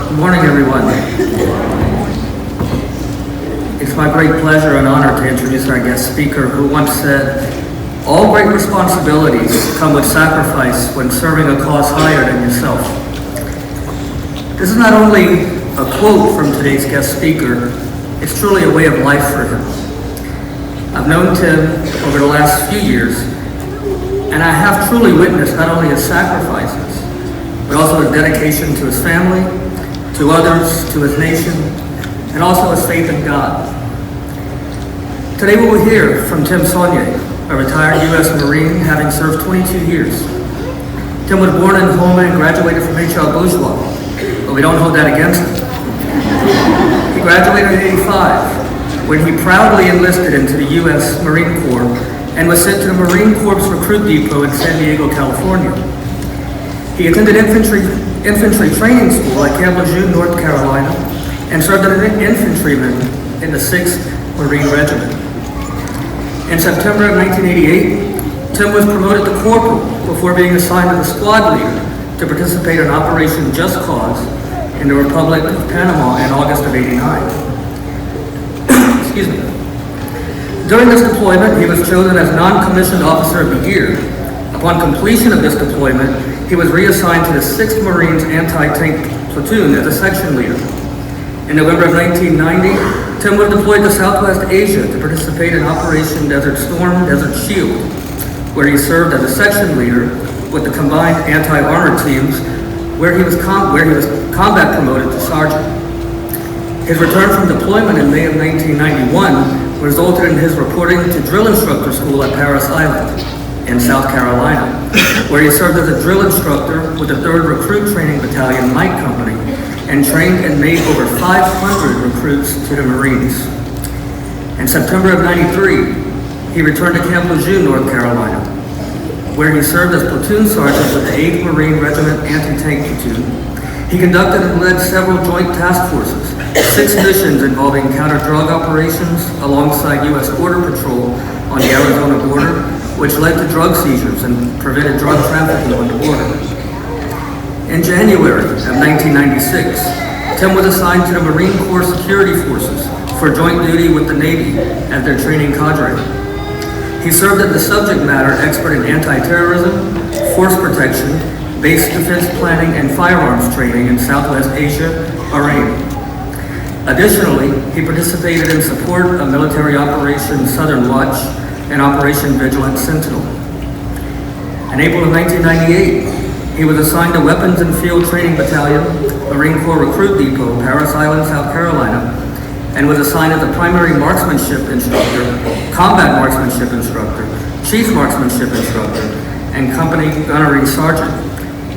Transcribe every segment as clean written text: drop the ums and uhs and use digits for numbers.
Good morning, everyone. It's my great pleasure and honor to introduce our guest speaker who once said, "All great responsibilities come with sacrifice when serving a cause higher than yourself." This is not only a quote from today's guest speaker, it's truly a way of life for him. I've known Tim over the last few years, and I have truly witnessed not only his sacrifices, but also his dedication to his family, to others, to his nation, and also his faith in God. Today we will hear from Tim Soignet, a retired U.S. Marine having served 22 years. Tim was born in Houma and graduated from H.L. Bourgeois, but we don't hold that against him. He graduated in '85, when he proudly enlisted into the U.S. Marine Corps and was sent to the Marine Corps Recruit Depot in San Diego, California. He attended infantry training school at Camp Lejeune, North Carolina, and served as an infantryman in the 6th Marine Regiment. In September of 1988, Tim was promoted to corporal before being assigned as a squad leader to participate in Operation Just Cause in the Republic of Panama in August of '89. Excuse me. During this deployment, he was chosen as Non-Commissioned Officer of the Year. Upon completion of this deployment, he was reassigned to the 6th Marines Anti-Tank Platoon as a section leader. In November of 1990, Tim was deployed to Southwest Asia to participate in Operation Desert Storm, Desert Shield, where he served as a section leader with the combined anti-armor teams, where he was combat promoted to sergeant. His return from deployment in May of 1991 resulted in his reporting to drill instructor school at Parris Island in South Carolina, where he served as a drill instructor with the 3rd Recruit Training Battalion Night Company and trained and made over 500 recruits to the Marines. In September of '93, he returned to Camp Lejeune, North Carolina, where he served as platoon sergeant with the 8th Marine Regiment Anti-Tank Platoon. He conducted and led several joint task forces, 6 missions involving counter-drug operations alongside U.S. Border Patrol on the Arizona border, which led to drug seizures and prevented drug trafficking on the border. In January of 1996, Tim was assigned to the Marine Corps Security Forces for joint duty with the Navy as their training cadre. He served as the subject matter expert in anti-terrorism, force protection, base defense planning, and firearms training in Southwest Asia, Bahrain. Additionally, he participated in support of military Operation Southern Watch and Operation Vigilant Sentinel. In April of 1998, he was assigned to Weapons and Field Training Battalion, Marine Corps Recruit Depot, Parris Island, South Carolina, and was assigned as a primary marksmanship instructor, combat marksmanship instructor, chief marksmanship instructor, and company gunnery sergeant.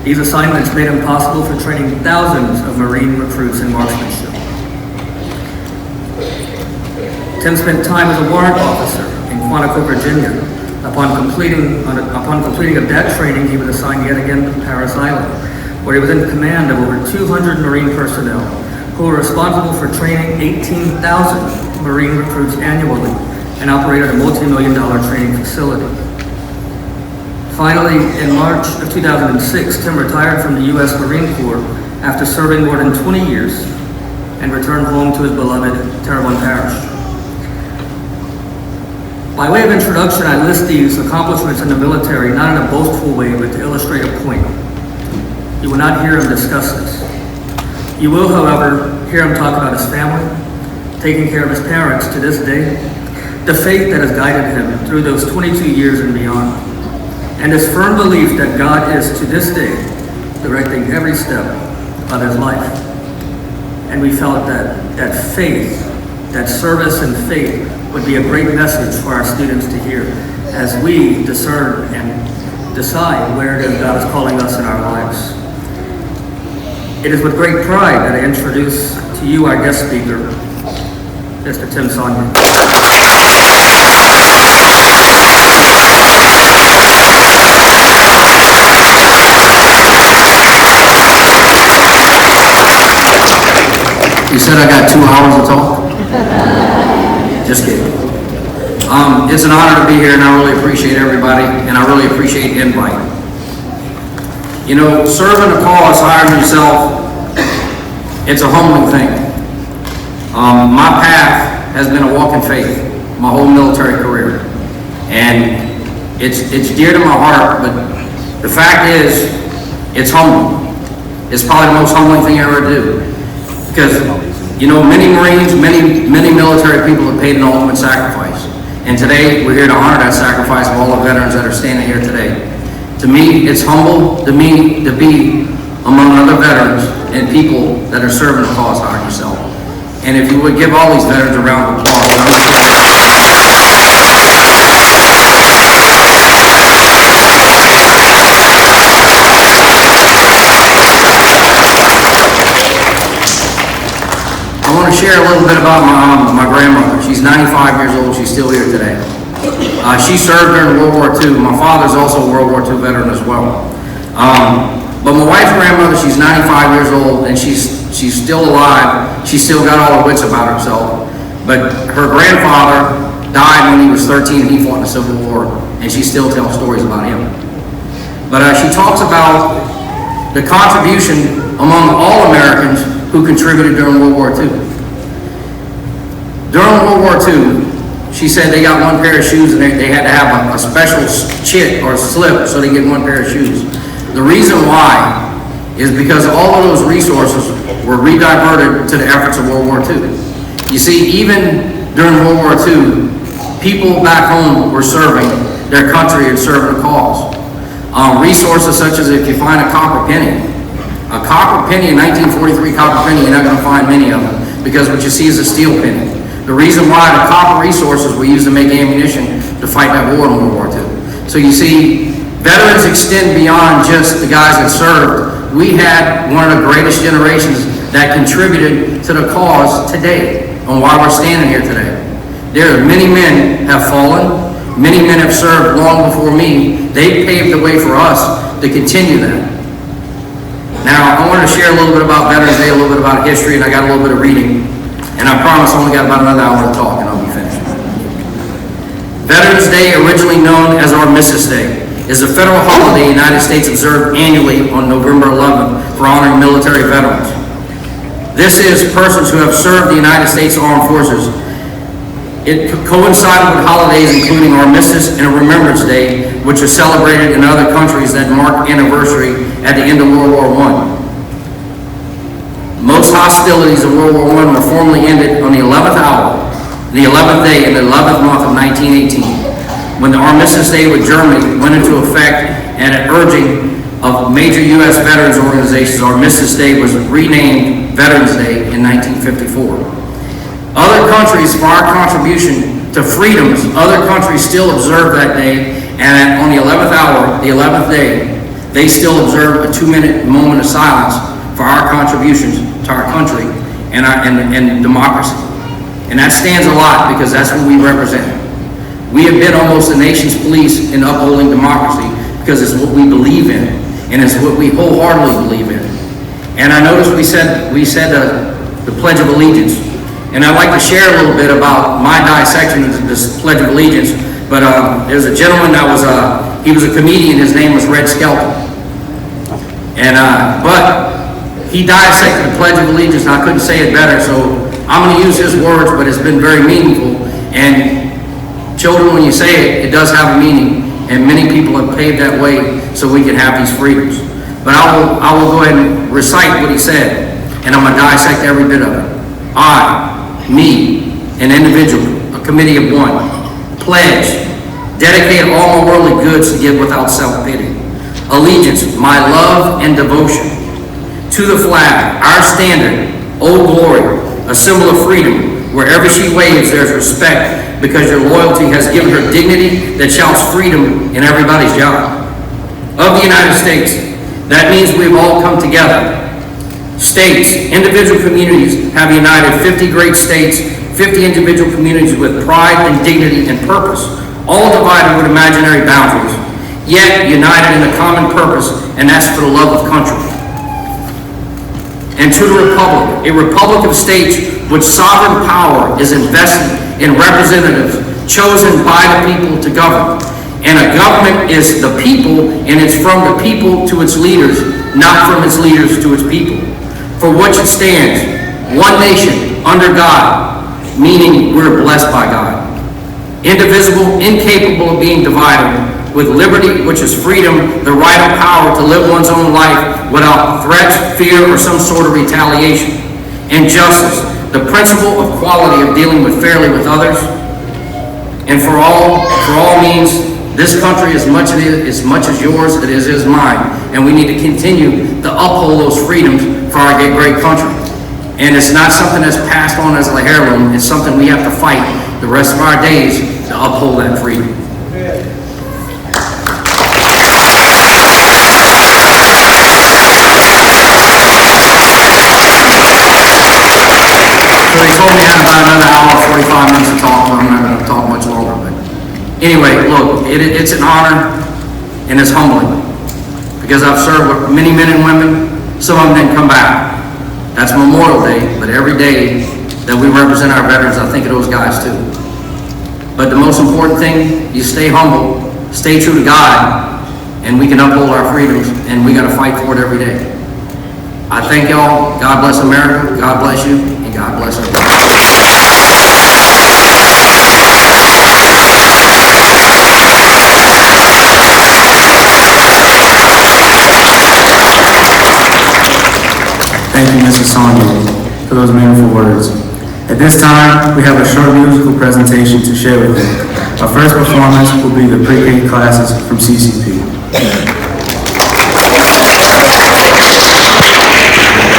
These assignments made him possible for training thousands of Marine recruits in marksmanship. Tim spent time as a warrant officer in Quantico, Virginia. Upon completing of that training, he was assigned yet again to Parris Island, where he was in command of over 200 Marine personnel who were responsible for training 18,000 Marine recruits annually and operated a multi-million-dollar training facility. Finally, in March of 2006, Tim retired from the U.S. Marine Corps after serving more than 20 years and returned home to his beloved Terrebonne Parish. By way of introduction, I list these accomplishments in the military not in a boastful way, but to illustrate a point. You will not hear him discuss this. You will, however, hear him talk about his family, taking care of his parents to this day, the faith that has guided him through those 22 years and beyond, and his firm belief that God is, to this day, directing every step of his life. And we felt that faith, that service and faith, would be a great message for our students to hear as we discern and decide where it is God is calling us in our lives. It is with great pride that I introduce to you our guest speaker, Mr. Tim Soignet. You said I got 2 hours to talk? Just kidding. It's an honor to be here, and I really appreciate everybody, and I really appreciate the invite. You know, serving a cause higher than yourself it's a humbling thing. My path has been a walk in faith my whole military career, and it's dear to my heart, but the fact is, it's humbling. It's probably the most humbling thing I ever do, because, you know, many Marines, many military people have paid an ultimate sacrifice, and today we're here to honor that sacrifice of all the veterans that are standing here today. To me, it's humble to me to be among other veterans and people that are serving the cause like yourself. And if you would give all these veterans a round of applause. I want to share a little bit about my grandmother. She's 95 years old. She's still here today. She served during World War II. My father's also a World War II veteran as well. But my wife's grandmother, she's 95 years old, and she's still alive. She's still got all her wits about herself. But her grandfather died when he was 13, and he fought in the Civil War, and she still tells stories about him. But she talks about the contribution among all Americans who contributed during World War II. During World War II, she said they got one pair of shoes and they had to have a special chit or slip so they get one pair of shoes. The reason why is because all of those resources were rediverted to the efforts of World War II. You see, even during World War II, people back home were serving their country and serving a cause. Resources such as if you find a copper penny, a 1943 copper penny, you're not going to find many of them, because what you see is a steel penny. The reason why the copper resources were used to make ammunition to fight that war in World War II. So you see, veterans extend beyond just the guys that served. We had one of the greatest generations that contributed to the cause today, on why we're standing here today. There are many men have fallen, many men have served long before me. They paved the way for us to continue that. Now, I wanted to share a little bit about Veterans Day, a little bit about history, and I got a little bit of reading. And I promise I only got about another hour to talk, and I'll be finished. Veterans Day, originally known as Armistice Day, is a federal holiday the United States observed annually on November 11th for honoring military veterans. This is persons who have served the United States Armed Forces. It coincided with holidays including Armistice and Remembrance Day, which are celebrated in other countries that mark anniversary at the end of World War I. Most hostilities of World War I were formally ended on the 11th hour, the 11th day in the 11th month of 1918, when the Armistice Day with Germany went into effect, and at urging of major U.S. veterans organizations, Armistice Day was renamed Veterans Day in 1954. Other countries, for our contribution to freedoms, other countries still observe that day, and on the 11th hour, the 11th day, they still observe a 2-minute moment of silence for our contributions to our country and democracy. And that stands a lot, because that's what we represent. We have been almost the nation's police in upholding democracy, because it's what we believe in, and it's what we wholeheartedly believe in. And I noticed we said the Pledge of Allegiance. And I'd like to share a little bit about my dissection of this Pledge of Allegiance. But there's a gentleman that was he was a comedian. His name was Red Skelton. And but he dissected the Pledge of Allegiance, and I couldn't say it better. So I'm going to use his words, but it's been very meaningful. And children, when you say it, it does have a meaning. And many people have paved that way so we can have these freedoms. But I will go ahead and recite what he said, and I'm going to dissect every bit of it. I, me, an individual, a committee of one, pledge, dedicate all my worldly goods to give without self-pity. Allegiance, my love and devotion. To the flag, our standard, Old Glory, a symbol of freedom. Wherever she waves, there's respect, because your loyalty has given her dignity that shouts freedom in everybody's job. Of the United States, that means we've all come together. States, individual communities have united 50 great states, 50 individual communities with pride and dignity and purpose, all divided with imaginary boundaries, yet united in a common purpose, and that's for the love of country. And to the republic, a republic of states which sovereign power is invested in representatives chosen by the people to govern. And a government is the people, and it's from the people to its leaders, not from its leaders to its people. for which it stands, one nation, under God, meaning we're blessed by God, indivisible, incapable of being divided, with liberty, which is freedom, the right of power to live one's own life without threats, fear, or some sort of retaliation, and justice, the principle of quality of dealing fairly with others, and for all means, this country, as much as yours, it is mine, and we need to continue to uphold those freedoms for our great country. And it's not something that's passed on as a heirloom, it's something we have to fight the rest of our days to uphold that freedom. So they told me I had about another hour, 45 minutes to talk, but I'm not going to talk much longer. But anyway, look, it's an honor and it's humbling because I've served with many men and women. Some of them didn't come back. That's Memorial Day, but every day that we represent our veterans, I think of those guys too. But the most important thing, you stay humble, stay true to God, and we can uphold our freedoms, and we got to fight for it every day. I thank y'all. God bless America. God bless you, and God bless everybody. Thank you, Mrs. Soignet, for those beautiful words. At this time, we have a short musical presentation to share with you. Our first performance will be the pre-K classes from CCP.